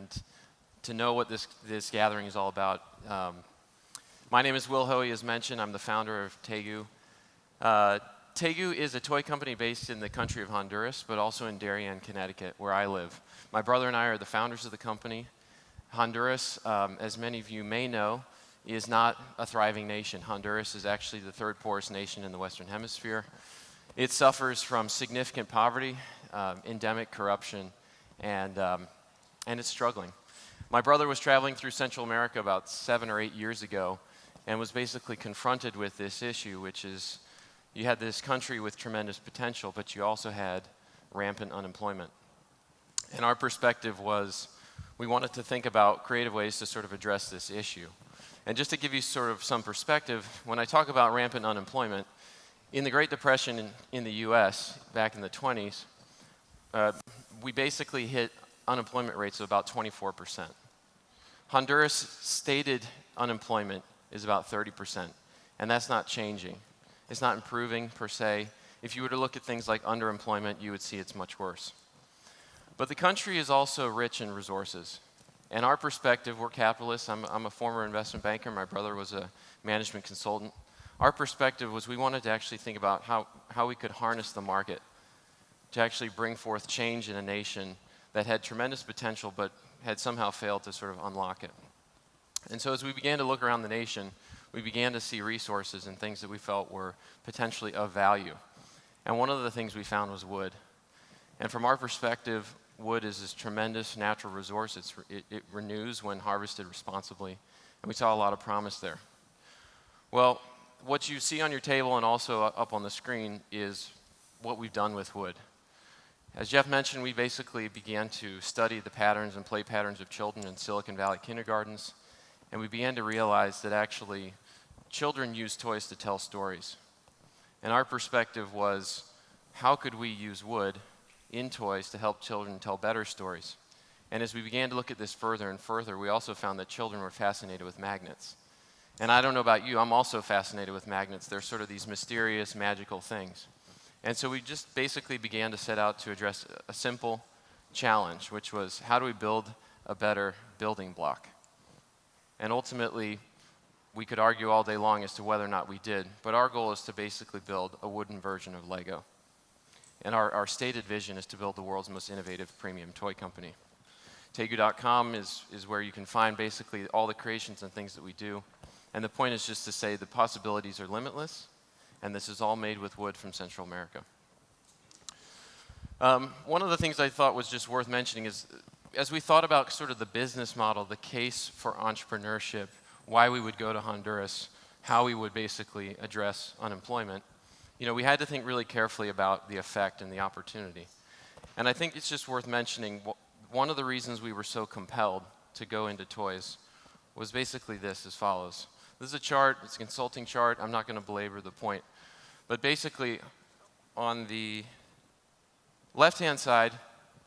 and to know what this gathering is all about. My name is Haughey, as mentioned. I'm the founder of Tegu. Tegu is a toy company based in the country of Honduras, but also in Darien, Connecticut, where I live. My brother and I are the founders of the company. Honduras, as many of you may know, is not a thriving nation. Honduras is actually the third poorest nation in the Western Hemisphere. It suffers from significant poverty, endemic corruption, and it's struggling. My brother was traveling through Central America about 7 or 8 years ago and was basically confronted with this issue, which is you had this country with tremendous potential, but you also had rampant unemployment. And our perspective was we wanted to think about creative ways to sort of address this issue. And just to give you sort of some perspective, when I talk about rampant unemployment, in the Great Depression in the US back in the 20s, we basically hit unemployment rates of about 24%. Honduras' stated unemployment is about 30%, and that's not changing. It's not improving per se. If you were to look at things like underemployment, you would see it's much worse. But the country is also rich in resources. And our perspective, we're capitalists. I'm a former investment banker. My brother was a management consultant. Our perspective was we wanted to actually think about how we could harness the market to actually bring forth change in a nation that had tremendous potential but had somehow failed to sort of unlock it. And so as we began to look around the nation, we began to see resources and things that we felt were potentially of value. And one of the things we found was wood. And from our perspective, wood is this tremendous natural resource. It renews when harvested responsibly, and we saw a lot of promise there. Well, what you see on your table and also up on the screen is what we've done with wood. As Jeff mentioned, we basically began to study the patterns and play patterns of children in Silicon Valley kindergartens, and we began to realize that actually children use toys to tell stories. And our perspective was, how could we use wood in toys to help children tell better stories? And as we began to look at this further and further, we also found that children were fascinated with magnets. And I don't know about you, I'm also fascinated with magnets. They're sort of these mysterious, magical things. And so we just basically began to set out to address a simple challenge, which was how do we build a better building block? And ultimately, we could argue all day long as to whether or not we did, but our goal is to basically build a wooden version of Lego. And our stated vision is to build the world's most innovative premium toy company. Tegu.com is where you can find basically all the creations and things that we do. And the point is just to say the possibilities are limitless, and this is all made with wood from Central America. One of the things I thought was just worth mentioning is, as we thought about sort of the business model, the case for entrepreneurship, why we would go to Honduras, how we would basically address unemployment, you know, we had to think really carefully about the effect and the opportunity. And I think it's just worth mentioning, one of the reasons we were so compelled to go into toys was basically this, as follows. This is a chart, it's a consulting chart, I'm not going to belabor the point. But basically, on the left-hand side,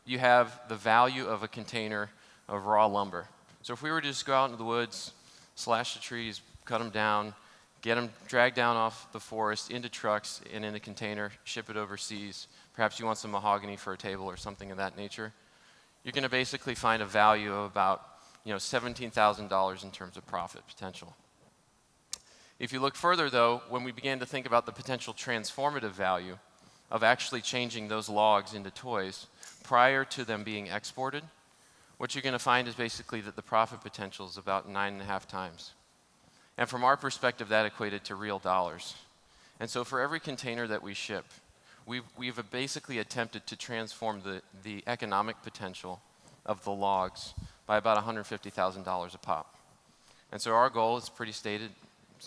you have the value of a container of raw lumber. So if we were to just go out into the woods, slash the trees, cut them down, get them dragged down off the forest into trucks and in a container, ship it overseas. Perhaps you want some mahogany for a table or something of that nature. You're going to basically find a value of about $17,000 in terms of profit potential. If you look further, though, when we began to think about the potential transformative value of actually changing those logs into toys prior to them being exported, what you're going to find is basically that the profit potential is about 9.5 times. And from our perspective, that equated to real dollars. And so for every container that we ship, we've basically attempted to transform the economic potential of the logs by about $150,000 a pop. And so our goal is pretty stated,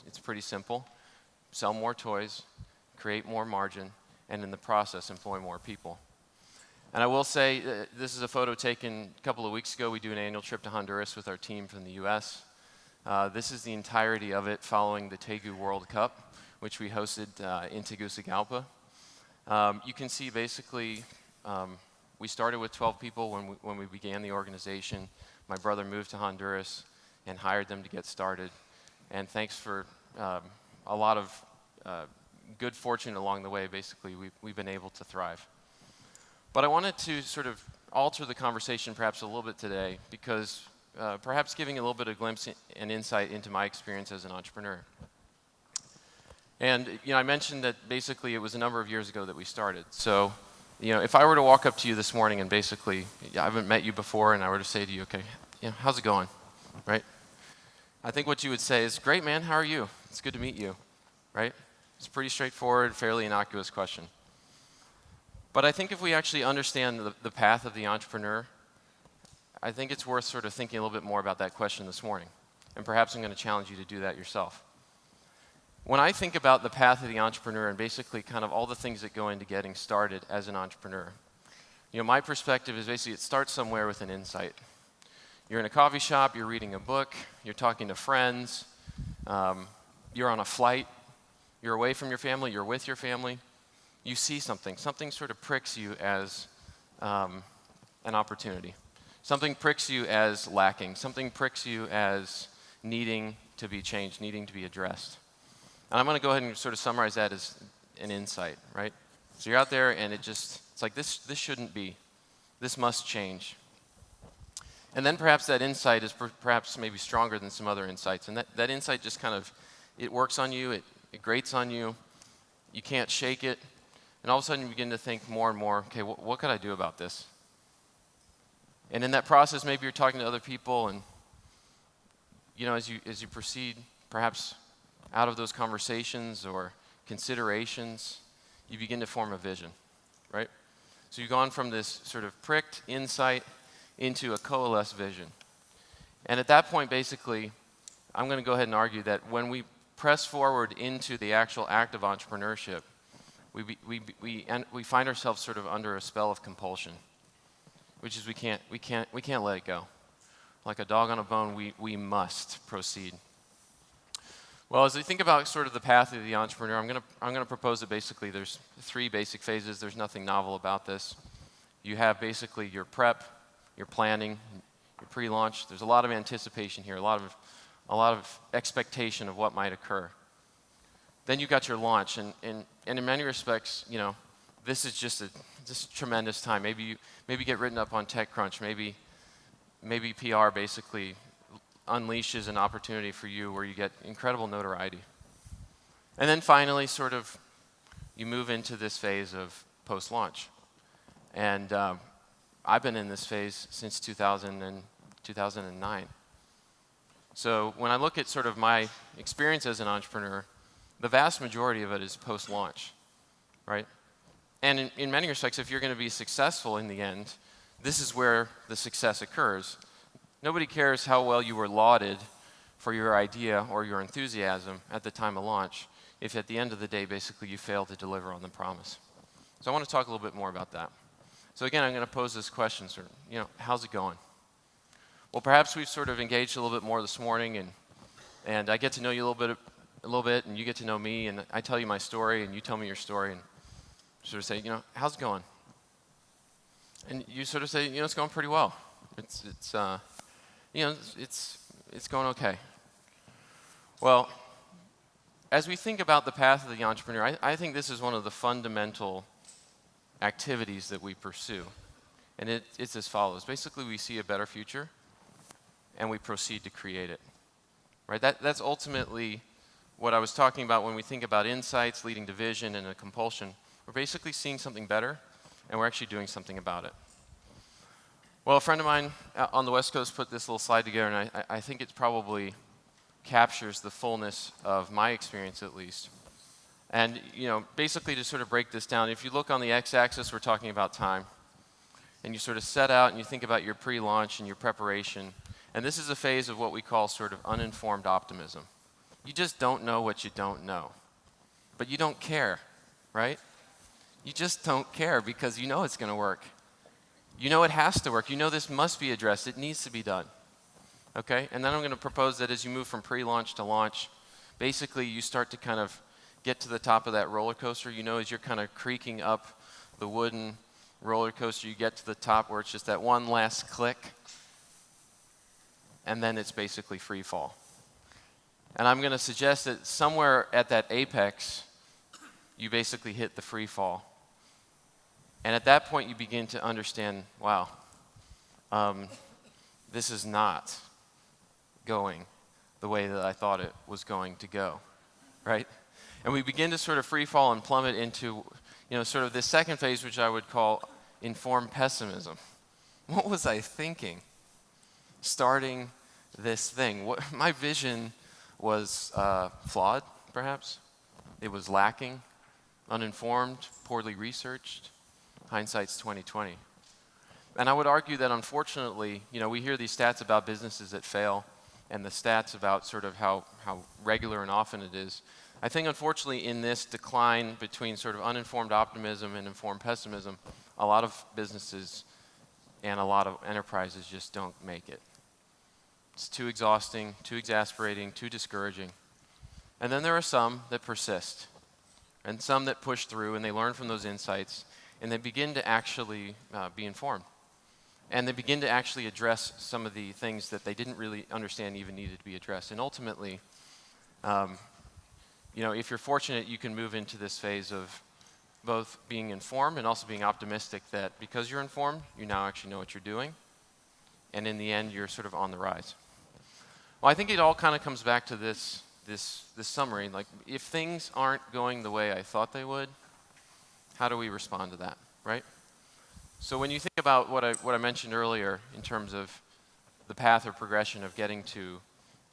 it's pretty simple. Sell more toys, create more margin, and in the process, employ more people. And I will say, this is a photo taken a couple of weeks ago. We do an annual trip to Honduras with our team from the US. This is the entirety of it following the Tegu World Cup, which we hosted in Tegucigalpa. You can see basically, we started with 12 people when we began the organization. My brother moved to Honduras and hired them to get started. And thanks for a lot of good fortune along the way, basically, we've been able to thrive. But I wanted to sort of alter the conversation perhaps a little bit today because perhaps giving a little bit of glimpse and insight into my experience as an entrepreneur. And I mentioned that basically it was a number of years ago that we started. So if I were to walk up to you this morning and basically, I haven't met you before, and I were to say to you, okay, how's it going, right? I think what you would say is, great, man, how are you? It's good to meet you, right? It's a pretty straightforward, fairly innocuous question. But I think if we actually understand the path of the entrepreneur, I think it's worth sort of thinking a little bit more about that question this morning. And perhaps I'm going to challenge you to do that yourself. When I think about the path of the entrepreneur and basically kind of all the things that go into getting started as an entrepreneur, my perspective is basically it starts somewhere with an insight. You're in a coffee shop, you're reading a book, you're talking to friends, you're on a flight, you're away from your family, you're with your family, you see something sort of pricks you as an opportunity. Something pricks you as lacking, something pricks you as needing to be changed, needing to be addressed. And I'm going to go ahead and sort of summarize that as an insight, right? So you're out there and it's like this shouldn't be. This must change. And then perhaps that insight is perhaps maybe stronger than some other insights. And that insight just kind of, it works on you, it grates on you, you can't shake it. And all of a sudden you begin to think more and more, okay, what could I do about this? And in that process, maybe you're talking to other people and, as you proceed, perhaps out of those conversations or considerations, you begin to form a vision, right? So you've gone from this sort of pricked insight into a coalesced vision. And at that point, basically, I'm going to go ahead and argue that when we press forward into the actual act of entrepreneurship, we find ourselves sort of under a spell of compulsion, which is we can't let it go. Like a dog on a bone, we must proceed. Well, as we think about sort of the path of the entrepreneur, I'm going to propose that basically there's 3 basic phases. There's nothing novel about this. You have basically your prep, your planning, your pre-launch. There's a lot of anticipation here, a lot of expectation of what might occur. Then you got your launch, and in many respects, this is just a tremendous time. Maybe get written up on TechCrunch. Maybe PR basically unleashes an opportunity for you where you get incredible notoriety. And then finally, sort of, you move into this phase of post-launch. And I've been in this phase since 2009. So when I look at sort of my experience as an entrepreneur, the vast majority of it is post-launch, right? And in many respects, if you're going to be successful in the end, this is where the success occurs. Nobody cares how well you were lauded for your idea or your enthusiasm at the time of launch if at the end of the day, basically, you fail to deliver on the promise. So I want to talk a little bit more about that. So again, I'm going to pose this question, sort of, how's it going? Well, perhaps we've sort of engaged a little bit more this morning, and I get to know you a little bit, and you get to know me, and I tell you my story, and you tell me your story, and sort of say, how's it going? And you sort of say, it's going pretty well. It's going okay. Well, as we think about the path of the entrepreneur, I think this is one of the fundamental activities that we pursue. And it's as follows. Basically, we see a better future, and we proceed to create it. Right? That's ultimately what I was talking about when we think about insights leading to vision and a compulsion. We're basically seeing something better, and we're actually doing something about it. Well, a friend of mine on the West Coast put this little slide together, and I think it probably captures the fullness of my experience, at least. And, basically to sort of break this down, if you look on the x-axis, we're talking about time. And you sort of set out and you think about your pre-launch and your preparation. And this is a phase of what we call sort of uninformed optimism. You just don't know what you don't know. But you don't care, right? You just don't care because you know it's going to work. You know it has to work. You know this must be addressed. It needs to be done. Okay? And then I'm going to propose that as you move from pre-launch to launch, basically you start to kind of get to the top of that roller coaster. As you're kind of creaking up the wooden roller coaster, you get to the top where it's just that one last click, and then it's basically free fall. And I'm going to suggest that somewhere at that apex, you basically hit the free fall. And at that point, you begin to understand, wow, this is not going the way that I thought it was going to go, right? And we begin to sort of free fall and plummet into, sort of this second phase, which I would call informed pessimism. What was I thinking starting this thing? My vision was flawed, perhaps. It was lacking, uninformed, poorly researched. Hindsight's 20/20. And I would argue that unfortunately, we hear these stats about businesses that fail and the stats about sort of how regular and often it is. I think unfortunately in this decline between sort of uninformed optimism and informed pessimism, a lot of businesses and a lot of enterprises just don't make it. It's too exhausting, too exasperating, too discouraging. And then there are some that persist, and some that push through and they learn from those insights, and they begin to actually be informed. And they begin to actually address some of the things that they didn't really understand even needed to be addressed. And ultimately, if you're fortunate, you can move into this phase of both being informed and also being optimistic that because you're informed, you now actually know what you're doing. And in the end, you're sort of on the rise. Well, I think it all kind of comes back to this summary. Like, if things aren't going the way I thought they would, how do we respond to that, right? So when you think about what I mentioned earlier in terms of the path or progression of getting to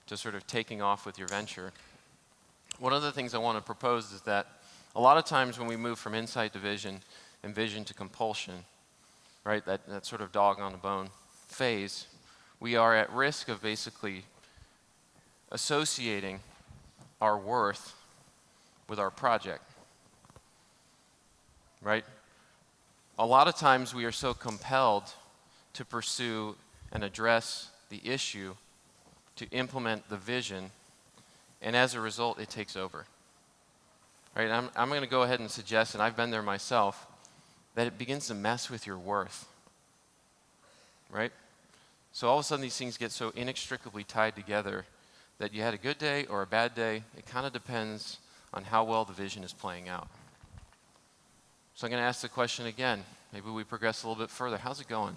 sort of taking off with your venture, one of the things I want to propose is that a lot of times when we move from insight to vision and vision to compulsion, right, that sort of dog on the bone phase, we are at risk of basically associating our worth with our project, right? A lot of times we are so compelled to pursue and address the issue, to implement the vision, and as a result, it takes over. Right? I'm going to go ahead and suggest, and I've been there myself, that it begins to mess with your worth. Right? So all of a sudden these things get so inextricably tied together that you had a good day or a bad day. It kind of depends on how well the vision is playing out. So I'm going to ask the question again. Maybe we progress a little bit further. How's it going?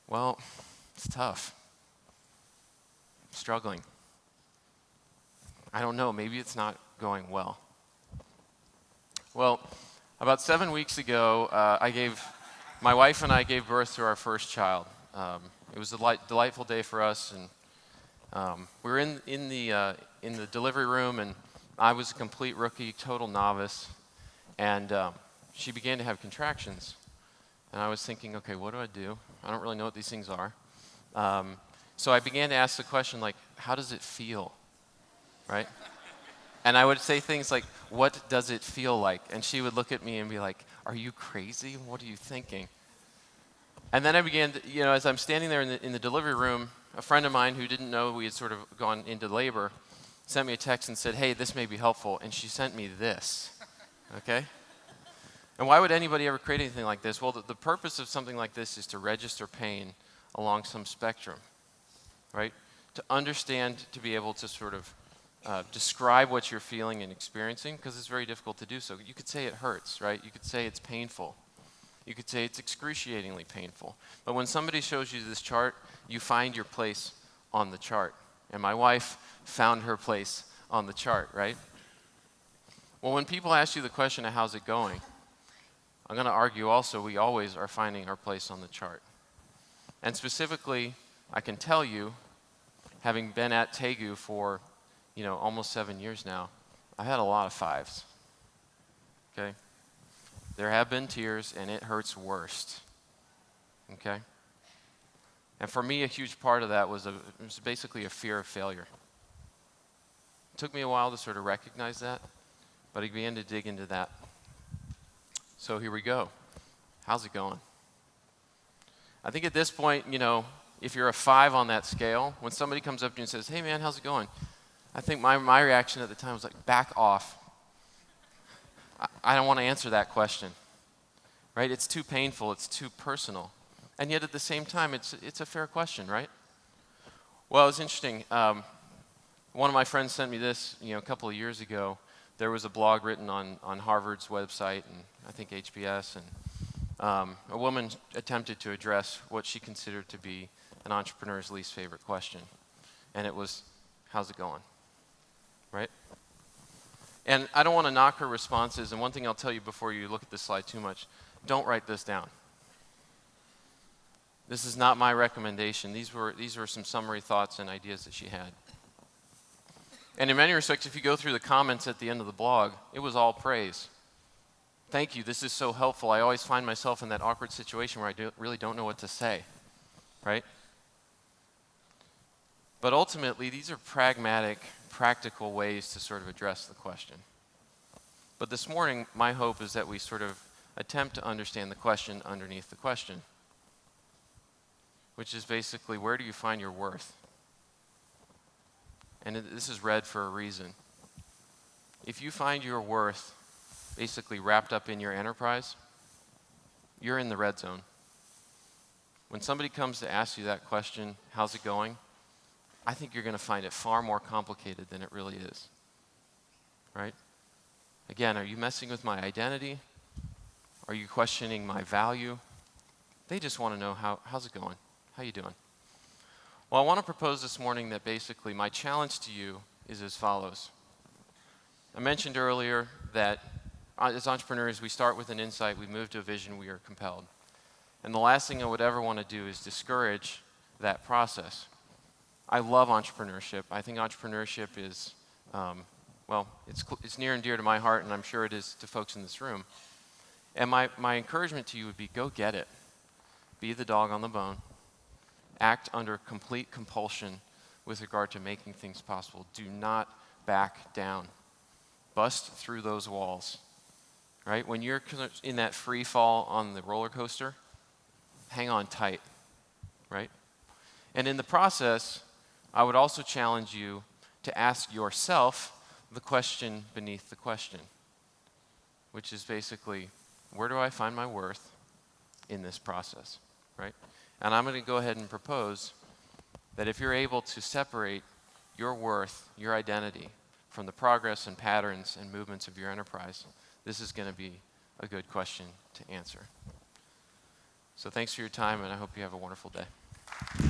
Well, it's tough. I'm struggling. I don't know. Maybe it's not going well. Well, about 7 weeks ago, my wife and I gave birth to our first child. It was a delightful day for us, and we were in the delivery room, and I was a complete rookie, total novice. And she began to have contractions. And I was thinking, okay, what do I do? I don't really know what these things are. So I began to ask the question, like, how does it feel? Right? And I would say things like, what does it feel like? And she would look at me and be like, are you crazy? What are you thinking? And then I began to, as I'm standing there in the delivery room, a friend of mine who didn't know we had sort of gone into labor sent me a text and said, hey, this may be helpful. And she sent me this. Okay? And why would anybody ever create anything like this? Well, the purpose of something like this is to register pain along some spectrum, right? To understand, to be able to sort of describe what you're feeling and experiencing, because it's very difficult to do so. You could say it hurts, right? You could say it's painful. You could say it's excruciatingly painful. But when somebody shows you this chart, you find your place on the chart. And my wife found her place on the chart, right? Well, when people ask you the question of how's it going, I'm going to argue also we always are finding our place on the chart. And specifically, I can tell you, having been at Tegu for, almost 7 years now, I had a lot of fives. Okay? There have been tears, and it hurts worst. Okay? And for me, a huge part of that was basically a fear of failure. It took me a while to sort of recognize that, but I began to dig into that. So here we go. How's it going? I think at this point, if you're a 5 on that scale, when somebody comes up to you and says, hey man, how's it going? I think my reaction at the time was like, back off. I don't want to answer that question, right? It's too painful, it's too personal. And yet at the same time, it's a fair question, right? Well, it was interesting. One of my friends sent me this, a couple of years ago. there was a blog written on Harvard's website, and I think HBS, and a woman attempted to address what she considered to be an entrepreneur's least favorite question. And it was, how's it going? Right? And I don't want to knock her responses, and one thing I'll tell you before you look at this slide too much, don't write this down. This is not my recommendation. These were some summary thoughts and ideas that she had. And in many respects, if you go through the comments at the end of the blog, it was all praise. Thank you, this is so helpful. I always find myself in that awkward situation where I really don't know what to say, right? But ultimately, these are pragmatic, practical ways to sort of address the question. But this morning, my hope is that we sort of attempt to understand the question underneath the question, which is basically, where do you find your worth? And this is red for a reason. If you find your worth basically wrapped up in your enterprise, you're in the red zone. When somebody comes to ask you that question, how's it going? I think you're going to find it far more complicated than it really is, right? Again, are you messing with my identity? Are you questioning my value? They just want to know, how's it going? How you doing? Well, I want to propose this morning that basically my challenge to you is as follows. I mentioned earlier that as entrepreneurs, we start with an insight, we move to a vision, we are compelled. And the last thing I would ever want to do is discourage that process. I love entrepreneurship. I think entrepreneurship is, well, it's near and dear to my heart, and I'm sure it is to folks in this room. And my encouragement to you would be, go get it. Be the dog on the bone. Act under complete compulsion with regard to making things possible. Do not back down. Bust through those walls, right? When you're in that free fall on the roller coaster, hang on tight, right? And in the process, I would also challenge you to ask yourself the question beneath the question, which is basically, where do I find my worth in this process, right? And I'm going to go ahead and propose that if you're able to separate your worth, your identity, from the progress and patterns and movements of your enterprise, this is going to be a good question to answer. So thanks for your time, and I hope you have a wonderful day.